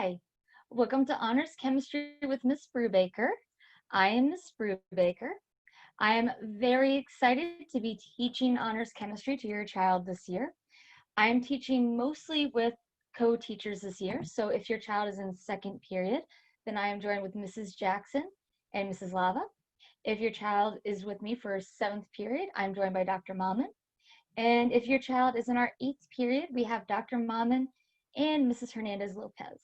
Hi, welcome to Honors Chemistry with Miss Brubaker. I am Miss Brubaker. I am very excited to be teaching Honors Chemistry to your child this year. I am teaching mostly with co-teachers this year, so if your child is in second period, then I am joined with Mrs. Jackson and Mrs. Lava. If your child is with me for seventh period, I'm joined by Dr. Malman. And if your child is in our eighth period, we have Dr. Malman and Mrs. Hernandez Lopez.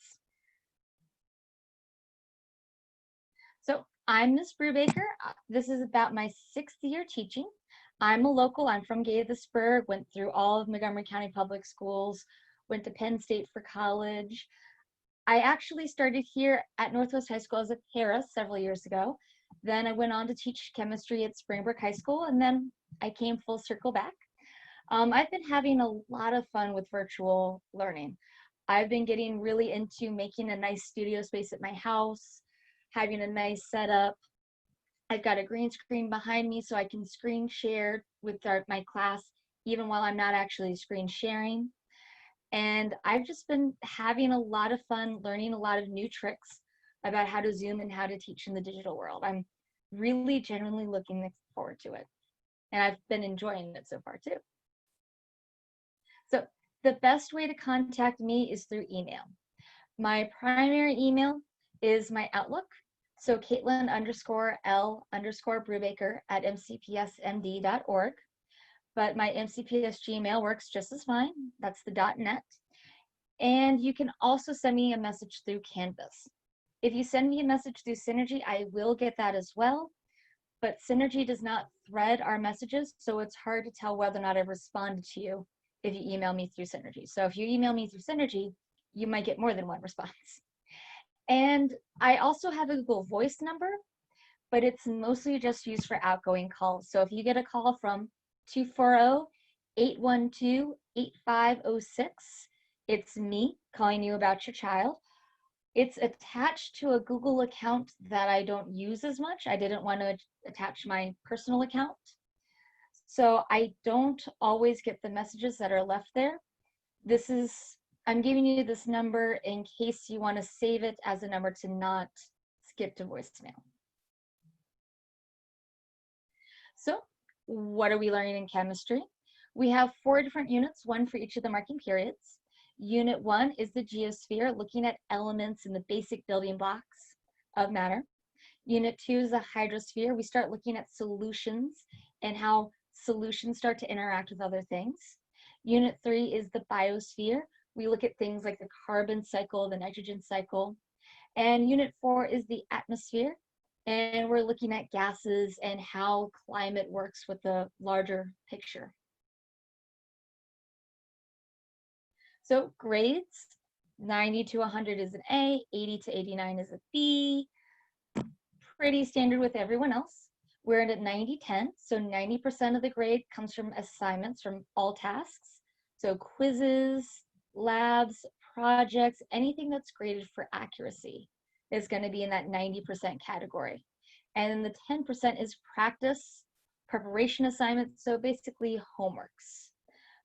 So I'm Miss Brubaker. This is about my sixth year teaching. I'm a local. I'm from Gaithersburg, went through all of Montgomery County Public Schools, went to Penn State for college. I actually started here at Northwest High School as a para several years ago. Then I went on to teach chemistry at Springbrook High School, and then I came full circle back. I've been having a lot of fun with virtual learning. I've been getting really into making a nice studio space at my house, having a nice setup. I've got a green screen behind me so I can screen share with my class even while I'm not actually screen sharing. And I've just been having a lot of fun learning a lot of new tricks about how to Zoom and how to teach in the digital world. I'm really genuinely looking forward to it. And I've been enjoying it so far too. So the best way to contact me is through email. My primary email is my Outlook. So Caitlin_L_Brubaker@mcpsmd.org. But my MCPS Gmail works just as fine. That's the .net. And you can also send me a message through Canvas. If you send me a message through Synergy, I will get that as well. But Synergy does not thread our messages, so it's hard to tell whether or not I've responded to you if you email me through Synergy. So if you email me through Synergy, you might get more than one response. And I also have a Google Voice number, but it's mostly just used for outgoing calls. So if you get a call from 240-812-8506, it's me calling you about your child. It's attached to a Google account that I don't use as much. I didn't want to attach my personal account. So I don't always get the messages that are left there. I'm giving you this number in case you want to save it as a number to not skip to voicemail. So what are we learning in chemistry? We have 4 different units, one for each of the marking periods. Unit 1 is the geosphere, looking at elements in the basic building blocks of matter. Unit 2 is the hydrosphere. We start looking at solutions and how solutions start to interact with other things. Unit 3 is the biosphere. We look at things like the carbon cycle, the nitrogen cycle. And Unit 4 is the atmosphere. And we're looking at gases and how climate works with the larger picture. So grades, 90 to 100 is an A, 80 to 89 is a B. Pretty standard with everyone else. We're at 90-10, so 90% of the grade comes from assignments from all tasks. So quizzes, labs, projects, anything that's graded for accuracy is going to be in that 90% category. And then the 10% is practice, preparation assignments, so basically homeworks.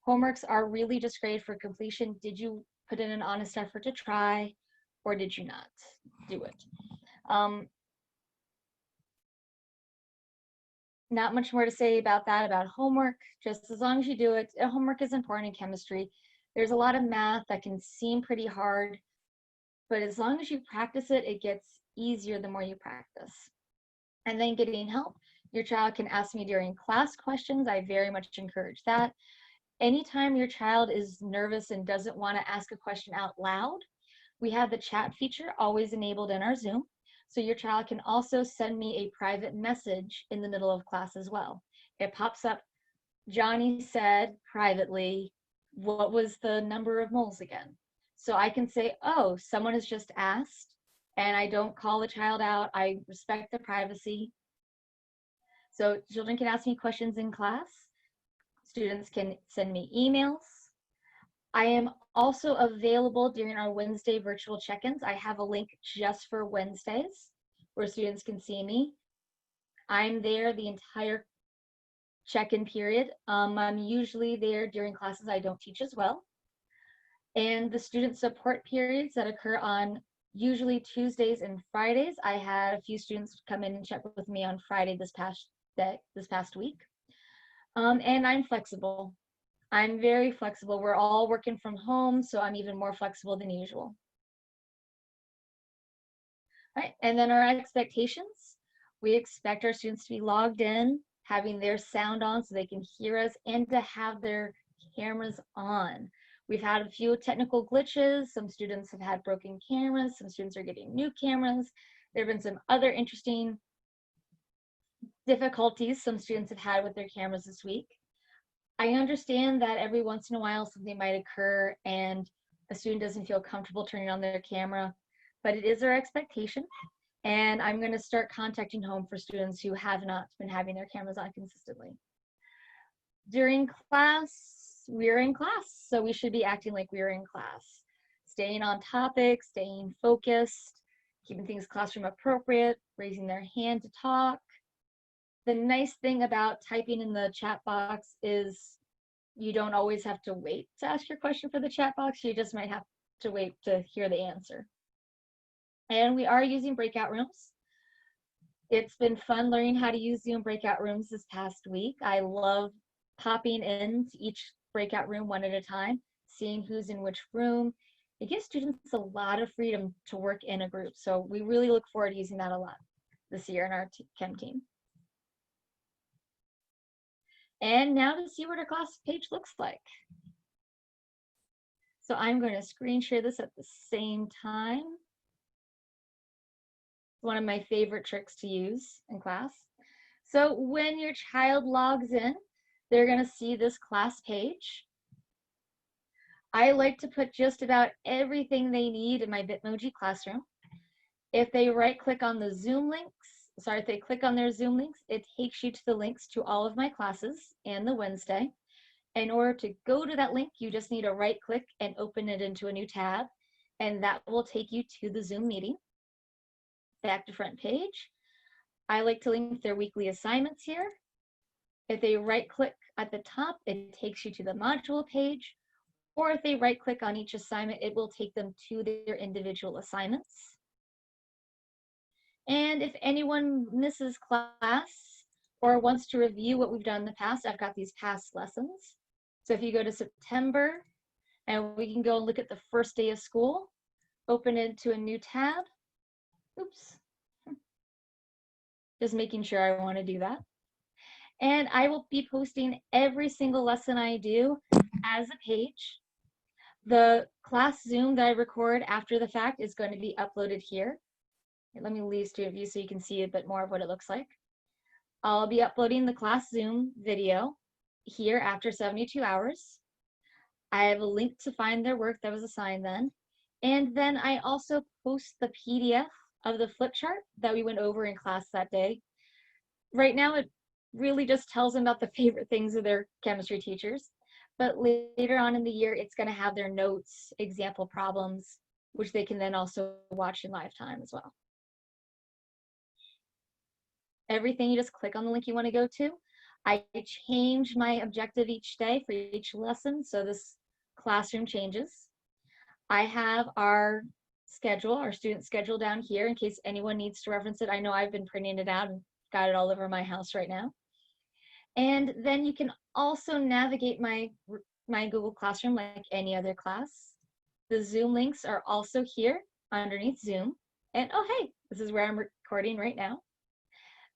Homeworks are really just graded for completion. Did you put in an honest effort to try, or did you not do it? Not much more to say about that, about homework, just as long as you do it. Homework is important in chemistry. There's a lot of math that can seem pretty hard, but as long as you practice it, it gets easier the more you practice. And then getting help. Your child can ask me during class questions. I very much encourage that. Anytime your child is nervous and doesn't want to ask a question out loud, we have the chat feature always enabled in our Zoom. So your child can also send me a private message in the middle of class as well. It pops up, Johnny said privately, what was the number of moles again? So I can say, oh, someone has just asked, and I don't call the child out. I respect their privacy. So children can ask me questions in class. Students can send me emails. I am also available during our Wednesday virtual check-ins. I have a link just for Wednesdays where students can see me. I'm there the entire check-in period. I'm usually there during classes I don't teach as well. And the student support periods that occur on usually Tuesdays and Fridays. I had a few students come in and check with me on Friday this past week. And I'm flexible. I'm very flexible. We're all working from home, so I'm even more flexible than usual. Right, and then our expectations. We expect our students to be logged in, having their sound on so they can hear us, and to have their cameras on. We've had a few technical glitches. Some students have had broken cameras. Some students are getting new cameras. There have been some other interesting difficulties some students have had with their cameras this week. I understand that every once in a while something might occur and a student doesn't feel comfortable turning on their camera, but it is our expectation. And I'm going to start contacting home for students who have not been having their cameras on consistently. During class, we're in class, so we should be acting like we're in class. Staying on topic, staying focused, keeping things classroom appropriate, raising their hand to talk. The nice thing about typing in the chat box is you don't always have to wait to ask your question for the chat box. You just might have to wait to hear the answer. And we are using breakout rooms. It's been fun learning how to use Zoom breakout rooms this past week. I love popping into each breakout room one at a time, seeing who's in which room. It gives students a lot of freedom to work in a group. So we really look forward to using that a lot this year in our chem team. And now to see what our class page looks like. So I'm going to screen share this at the same time. One of my favorite tricks to use in class. So when your child logs in, they're going to see this class page. I like to put just about everything they need in my Bitmoji classroom. If they right click on the Zoom links, if they click on their Zoom links, it takes you to the links to all of my classes and the Wednesday. In order to go to that link, you just need to right click and open it into a new tab, and that will take you to the Zoom meeting. Back to front page. I like to link their weekly assignments here. If they right click at the top, it takes you to the module page, or if they right click on each assignment, it will take them to their individual assignments. And if anyone misses class or wants to review what we've done in the past, I've got these past lessons. So if you go to September, and we can go and look at the first day of school, open it to a new tab. Oops. Just making sure I want to do that. And I will be posting every single lesson I do as a page. The class Zoom that I record after the fact is going to be uploaded here. Let me leave student view so you can see a bit more of what it looks like. I'll be uploading the class Zoom video here after 72 hours. I have a link to find their work that was assigned then. And then I also post the PDF of the flip chart that we went over in class that day. Right now, it really just tells them about the favorite things of their chemistry teachers. But later on in the year, it's going to have their notes, example problems, which they can then also watch in live time as well. Everything, you just click on the link you want to go to. I change my objective each day for each lesson, so this classroom changes. I have our schedule, our student schedule down here in case anyone needs to reference it. I know I've been printing it out and got it all over my house right now. And then you can also navigate my Google Classroom like any other class. The Zoom links are also here underneath Zoom. And oh, hey, this is where I'm recording right now.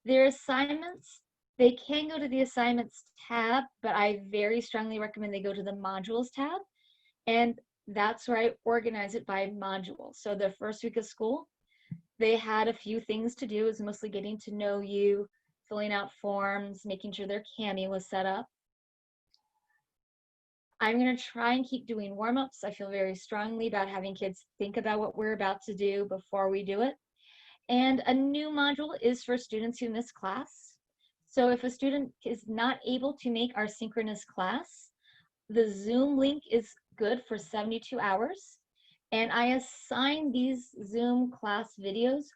Their assignments, they can go to the assignments tab, but I very strongly recommend they go to the modules tab. And that's where I organize it by module. So the first week of school, they had a few things to do. It was mostly getting to know you, filling out forms, making sure their Cami was set up. I'm going to try and keep doing warm-ups. I feel very strongly about having kids think about what we're about to do before we do it. And a new module is for students who miss class. So if a student is not able to make our synchronous class, the Zoom link is good for 72 hours. And I assign these Zoom class videos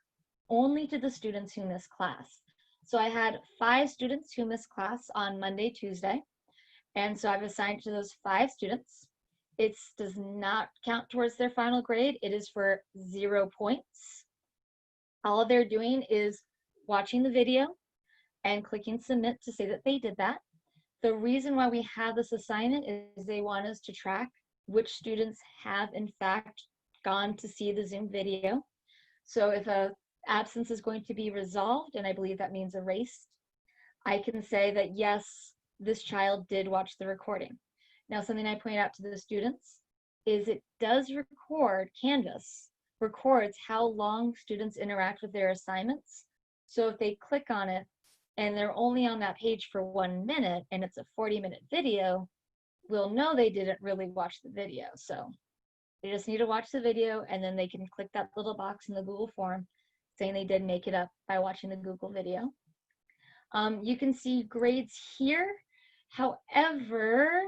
only to the students who miss class. So I had 5 students who missed class on Monday, Tuesday. And so I've assigned to those 5 students. It does not count towards their final grade. It is for 0 points. All they're doing is watching the video and clicking submit to say that they did that. The reason why we have this assignment is they want us to track which students have in fact gone to see the Zoom video. So if a absence is going to be resolved, and I believe that means erased, I can say that yes, this child did watch the recording. Now, something I point out to the students is it does record, Canvas records how long students interact with their assignments. So if they click on it and they're only on that page for 1 minute and it's a 40-minute video, we'll know they didn't really watch the video. So they just need to watch the video, and then they can click that little box in the Google form saying they did make it up by watching the Google video. You can see grades here. However,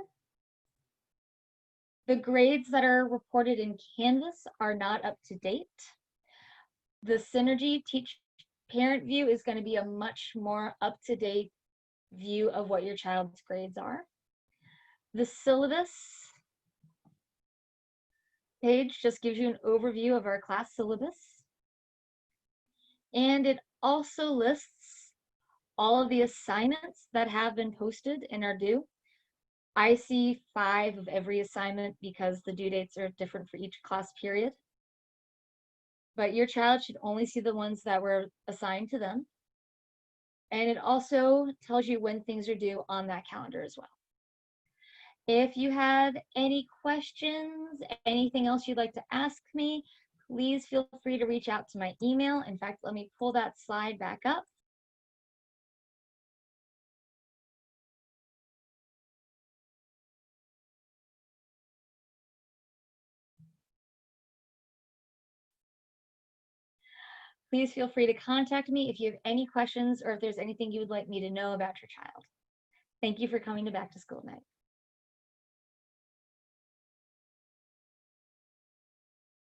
the grades that are reported in Canvas are not up to date. The Synergy Teach Parent view is going to be a much more up-to-date view of what your child's grades are. The syllabus page just gives you an overview of our class syllabus. And it also lists all of the assignments that have been posted and are due. I see 5 of every assignment because the due dates are different for each class period. But your child should only see the ones that were assigned to them. And it also tells you when things are due on that calendar as well. If you have any questions, anything else you'd like to ask me, please feel free to reach out to my email. In fact, let me pull that slide back up. Please feel free to contact me if you have any questions or if there's anything you would like me to know about your child. Thank you for coming to Back to School Night.